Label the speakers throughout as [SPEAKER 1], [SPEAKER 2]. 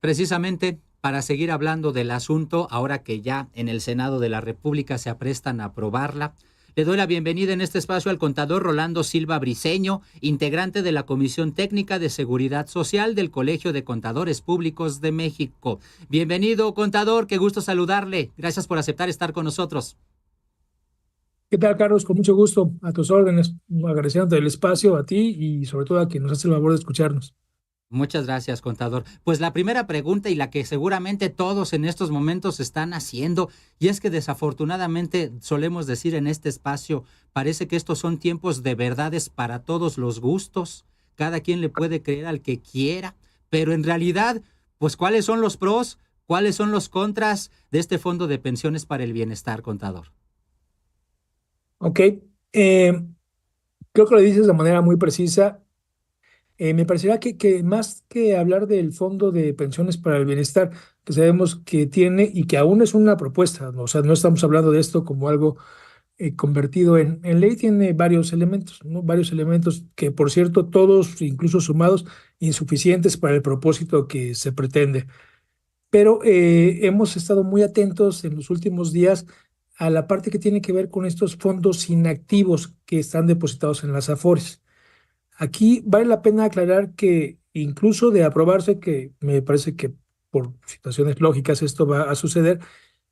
[SPEAKER 1] Precisamente para seguir hablando del asunto, ahora que ya en el Senado de la República se aprestan a aprobarla, le doy la bienvenida en este espacio al contador Rolando Silva Briceño, integrante de la Comisión Técnica de Seguridad Social del Colegio de Contadores Públicos de México. Bienvenido, contador, qué gusto saludarle. Gracias por aceptar estar con nosotros.
[SPEAKER 2] ¿Qué tal, Carlos? Con mucho gusto, a tus órdenes, agradeciéndote el espacio a ti y sobre todo a quien nos hace el favor de escucharnos.
[SPEAKER 1] Muchas gracias, contador. Pues la primera pregunta y la que seguramente todos en estos momentos están haciendo, y es que desafortunadamente solemos decir en este espacio, parece que estos son tiempos de verdades para todos los gustos. Cada quien le puede creer al que quiera, pero en realidad, pues ¿cuáles son los pros? ¿Cuáles son los contras de este fondo de pensiones para el bienestar, contador?
[SPEAKER 2] Ok, creo que lo dices de manera muy precisa. Me parecería que más que hablar del Fondo de Pensiones para el Bienestar, que sabemos que tiene y que aún es una propuesta, ¿no? O sea, no estamos hablando de esto como algo convertido en ley, tiene varios elementos, ¿no? Varios elementos que, por cierto, todos, incluso sumados, insuficientes para el propósito que se pretende. Pero hemos estado muy atentos en los últimos días a la parte que tiene que ver con estos fondos inactivos que están depositados en las AFORES. Aquí vale la pena aclarar que incluso de aprobarse, que me parece que por situaciones lógicas esto va a suceder,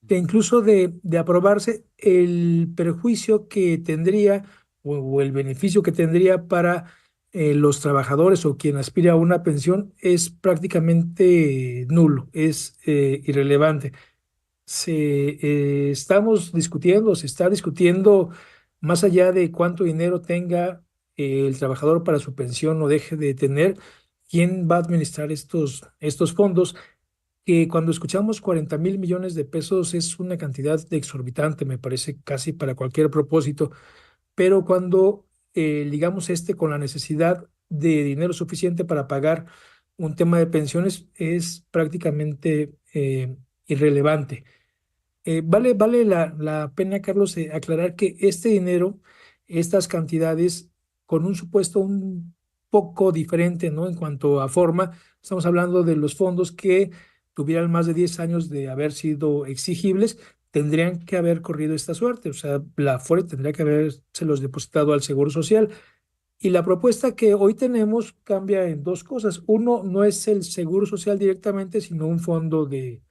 [SPEAKER 2] que incluso de aprobarse el perjuicio que tendría o el beneficio que tendría para los trabajadores o quien aspira a una pensión es prácticamente nulo, es irrelevante. Estamos discutiendo, se está discutiendo más allá de cuánto dinero tenga el trabajador para su pensión o deje de tener, quién va a administrar estos fondos, que cuando escuchamos 40,000 millones de pesos es una cantidad exorbitante, me parece casi para cualquier propósito, pero cuando ligamos con la necesidad de dinero suficiente para pagar un tema de pensiones es prácticamente irrelevante. Vale la pena, Carlos, aclarar que este dinero, estas cantidades, con un supuesto un poco diferente, ¿no? En cuanto a forma, estamos hablando de los fondos que tuvieran más de 10 años de haber sido exigibles, tendrían que haber corrido esta suerte, o sea, la FORE tendría que habérselos depositado al Seguro Social. Y la propuesta que hoy tenemos cambia en dos cosas. Uno, no es el Seguro Social directamente, sino un fondo de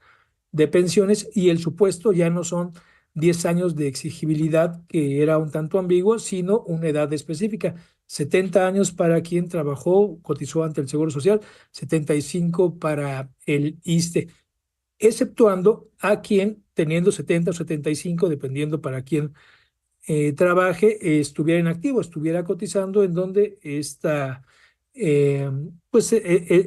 [SPEAKER 2] pensiones y el supuesto ya no son 10 años de exigibilidad, que era un tanto ambiguo, sino una edad específica. 70 años para quien trabajó, cotizó ante el Seguro Social, 75 para el ISSSTE, exceptuando a quien teniendo 70 o 75, dependiendo para quien trabaje, estuviera en activo, estuviera cotizando, en donde eh,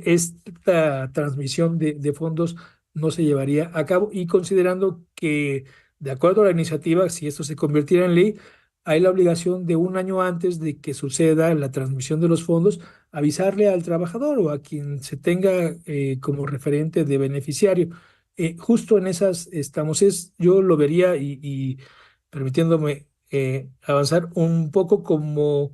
[SPEAKER 2] esta transmisión de fondos no se llevaría a cabo y considerando que, de acuerdo a la iniciativa, si esto se convirtiera en ley, hay la obligación de un año antes de que suceda la transmisión de los fondos, avisarle al trabajador o a quien se tenga como referente de beneficiario. Justo en esas estamos. Yo lo vería y permitiéndome avanzar un poco como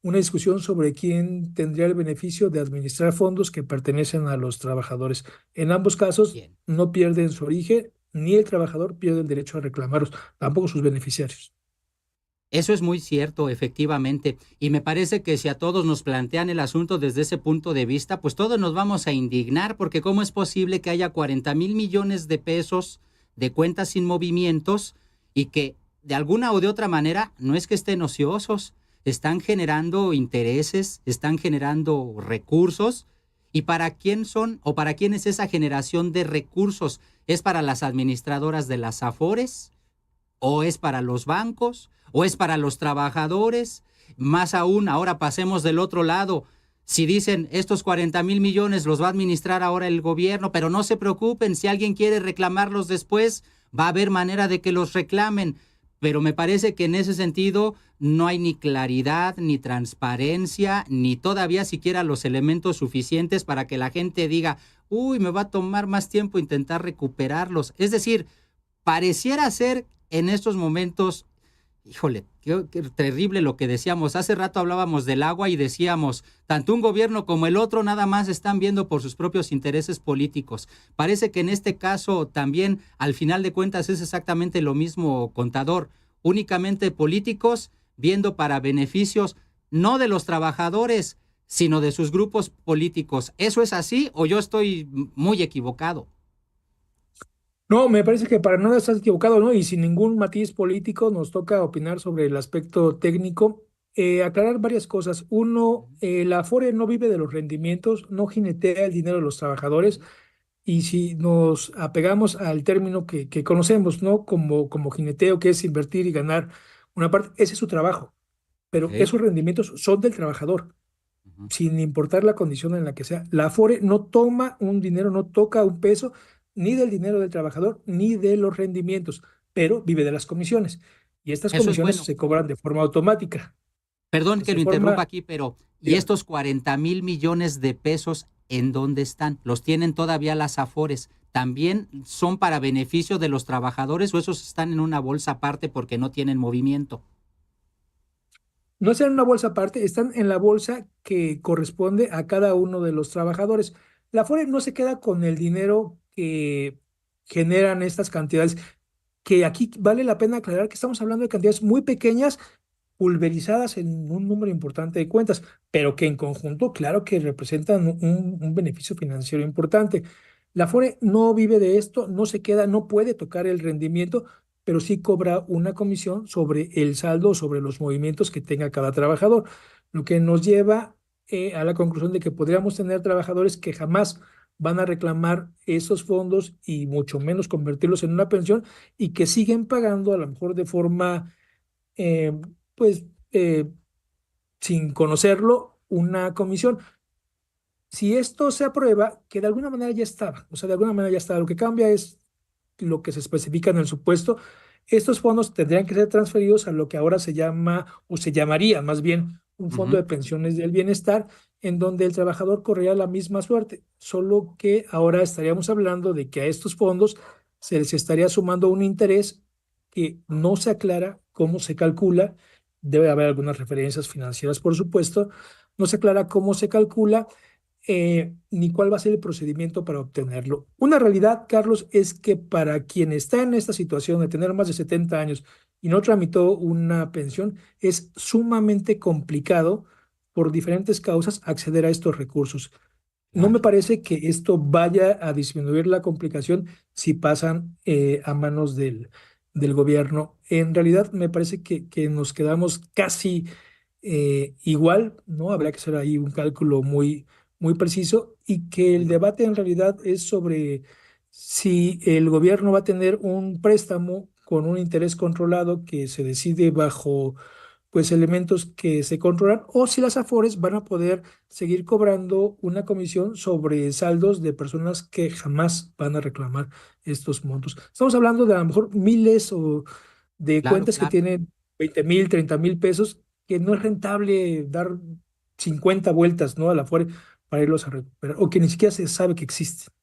[SPEAKER 2] una discusión sobre quién tendría el beneficio de administrar fondos que pertenecen a los trabajadores. En ambos casos,
[SPEAKER 1] Bien.
[SPEAKER 2] no pierden su origen, ni el trabajador pierde el derecho a reclamarlos, tampoco sus beneficiarios.
[SPEAKER 1] Eso es muy cierto, efectivamente, y me parece que si a todos nos plantean el asunto desde ese punto de vista, pues todos nos vamos a indignar, porque ¿cómo es posible que haya 40,000 millones de pesos de cuentas sin movimientos y que de alguna o de otra manera no es que estén ociosos, están generando intereses, están generando recursos? ¿Y para quién son o para quién es esa generación de recursos? ¿Es para las administradoras de las AFORES? ¿O es para los bancos? ¿O es para los trabajadores? Más aún, ahora pasemos del otro lado. Si dicen estos 40,000 millones los va a administrar ahora el gobierno, pero no se preocupen, si alguien quiere reclamarlos después, va a haber manera de que los reclamen. Pero me parece que en ese sentido no hay ni claridad, ni transparencia, ni todavía siquiera los elementos suficientes para que la gente diga, uy, me va a tomar más tiempo intentar recuperarlos. Es decir, pareciera ser en estos momentos, híjole, qué terrible lo que decíamos. Hace rato hablábamos del agua y decíamos, tanto un gobierno como el otro nada más están viendo por sus propios intereses políticos. Parece que en este caso también, al final de cuentas, es exactamente lo mismo, contador. Únicamente políticos viendo para beneficios no de los trabajadores, sino de sus grupos políticos. ¿Eso es así o yo estoy muy equivocado?
[SPEAKER 2] No, me parece que para nada estás equivocado, ¿no? Y sin ningún matiz político nos toca opinar sobre el aspecto técnico. Aclarar varias cosas. Uno, la Afore no vive de los rendimientos, no jinetea el dinero de los trabajadores. Y si nos apegamos al término que conocemos, ¿no? Como jineteo, que es invertir y ganar una parte, ese es su trabajo. Pero
[SPEAKER 1] Ok.
[SPEAKER 2] esos rendimientos son del trabajador,
[SPEAKER 1] Ujú.
[SPEAKER 2] sin importar la condición en la que sea. La Afore no toma un dinero, no toca un peso, ni del dinero del trabajador, ni de los rendimientos, pero vive de las comisiones. Y estas
[SPEAKER 1] Eso es
[SPEAKER 2] comisiones
[SPEAKER 1] bueno.
[SPEAKER 2] se cobran de forma automática.
[SPEAKER 1] Perdón que
[SPEAKER 2] Se
[SPEAKER 1] lo interrumpa
[SPEAKER 2] forma,
[SPEAKER 1] aquí, pero ¿y
[SPEAKER 2] diga,
[SPEAKER 1] estos 40,000 millones de pesos en dónde están? ¿Los tienen todavía las Afores? ¿También son para beneficio de los trabajadores o esos están en una bolsa aparte porque no tienen movimiento?
[SPEAKER 2] no están en una bolsa aparte, están en la bolsa que corresponde a cada uno de los trabajadores. La Afore no se queda con el dinero que generan estas cantidades, que aquí vale la pena aclarar que estamos hablando de cantidades muy pequeñas, pulverizadas en un número importante de cuentas, pero que en conjunto, claro que representan un beneficio financiero importante. La Afore no vive de esto, no se queda, no puede tocar el rendimiento, pero sí cobra una comisión sobre el saldo, sobre los movimientos que tenga cada trabajador, lo que nos lleva a la conclusión de que podríamos tener trabajadores que jamás van a reclamar esos fondos y mucho menos convertirlos en una pensión y que siguen pagando a lo mejor de forma, eh, pues, sin conocerlo, una comisión. Si esto se aprueba, que de alguna manera ya estaba, o sea, de alguna manera ya estaba, lo que cambia es lo que se especifica en el supuesto. Estos fondos tendrían que ser transferidos a lo que ahora se llama, o se llamaría más bien, un fondo
[SPEAKER 1] Ujú.
[SPEAKER 2] de pensiones del bienestar, en donde el trabajador correría la misma suerte, solo que ahora estaríamos hablando de que a estos fondos se les estaría sumando un interés que no se aclara cómo se calcula. Debe haber algunas referencias financieras, por supuesto. No se aclara cómo se calcula, ni cuál va a ser el procedimiento para obtenerlo. Una realidad, Carlos, es que para quien está en esta situación de tener más de 70 años y no tramitó una pensión, es sumamente complicado por diferentes causas acceder a estos recursos. No me
[SPEAKER 1] Claro.
[SPEAKER 2] parece que esto vaya a disminuir la complicación si pasan a manos del gobierno. En realidad, me parece que nos quedamos casi igual, ¿no? Habría que hacer ahí un cálculo muy preciso y que el debate en realidad es sobre si el gobierno va a tener un préstamo con un interés controlado que se decide bajo pues elementos que se controlan o si las Afores van a poder seguir cobrando una comisión sobre saldos de personas que jamás van a reclamar estos montos. Estamos hablando de a lo mejor miles o de
[SPEAKER 1] Claro,
[SPEAKER 2] cuentas que
[SPEAKER 1] claro.
[SPEAKER 2] tienen 20,000, 30,000 pesos, que no es rentable dar 50 vueltas, ¿no? A la Afore para irlos a recuperar o que ni siquiera se sabe que existen.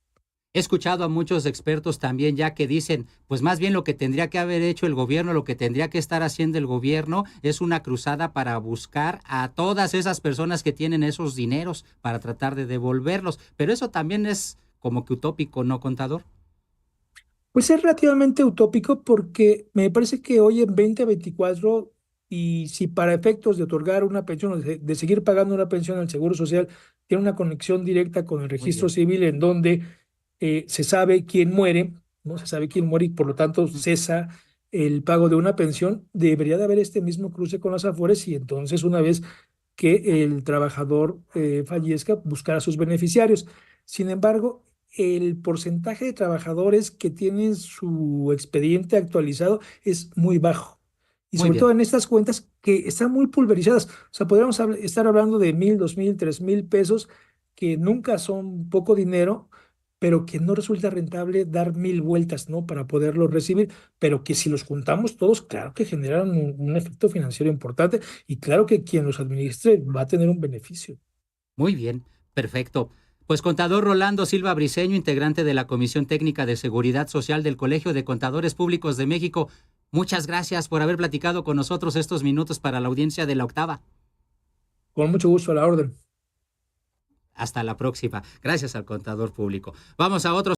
[SPEAKER 1] He escuchado a muchos expertos también ya que dicen, pues más bien lo que tendría que haber hecho el gobierno, lo que tendría que estar haciendo el gobierno es una cruzada para buscar a todas esas personas que tienen esos dineros para tratar de devolverlos. Pero eso también es como que utópico, ¿no, contador?
[SPEAKER 2] Pues es relativamente utópico porque me parece que hoy en 2024, y si para efectos de otorgar una pensión o de seguir pagando una pensión al Seguro Social, tiene una conexión directa con el
[SPEAKER 1] Muy
[SPEAKER 2] registro
[SPEAKER 1] bien.
[SPEAKER 2] civil en donde se sabe quién muere, ¿no? Se sabe quién muere y por lo tanto
[SPEAKER 1] Ujú.
[SPEAKER 2] cesa el pago de una pensión, debería de haber este mismo cruce con las Afores y entonces una vez que el trabajador fallezca, buscar a sus beneficiarios. Sin embargo, el porcentaje de trabajadores que tienen su expediente actualizado es muy bajo. Y
[SPEAKER 1] Muy
[SPEAKER 2] sobre
[SPEAKER 1] bien.
[SPEAKER 2] todo en estas cuentas que están muy pulverizadas. O sea, podríamos estar hablando de 1,000, 2,000, 3,000 pesos, que nunca son poco dinero, pero que no resulta rentable dar 1,000 vueltas, ¿no? Para poderlos recibir, pero que si los juntamos todos, claro que generan un efecto financiero importante y claro que quien los administre va a tener un beneficio.
[SPEAKER 1] Muy bien, perfecto. Pues contador Rolando Silva Briceño, integrante de la Comisión Técnica de Seguridad Social del Colegio de Contadores Públicos de México, Muchas gracias por haber platicado con nosotros estos minutos para la audiencia de La Octava.
[SPEAKER 2] Con mucho gusto, a la orden.
[SPEAKER 1] Hasta la próxima. Gracias al contador público. Vamos a otro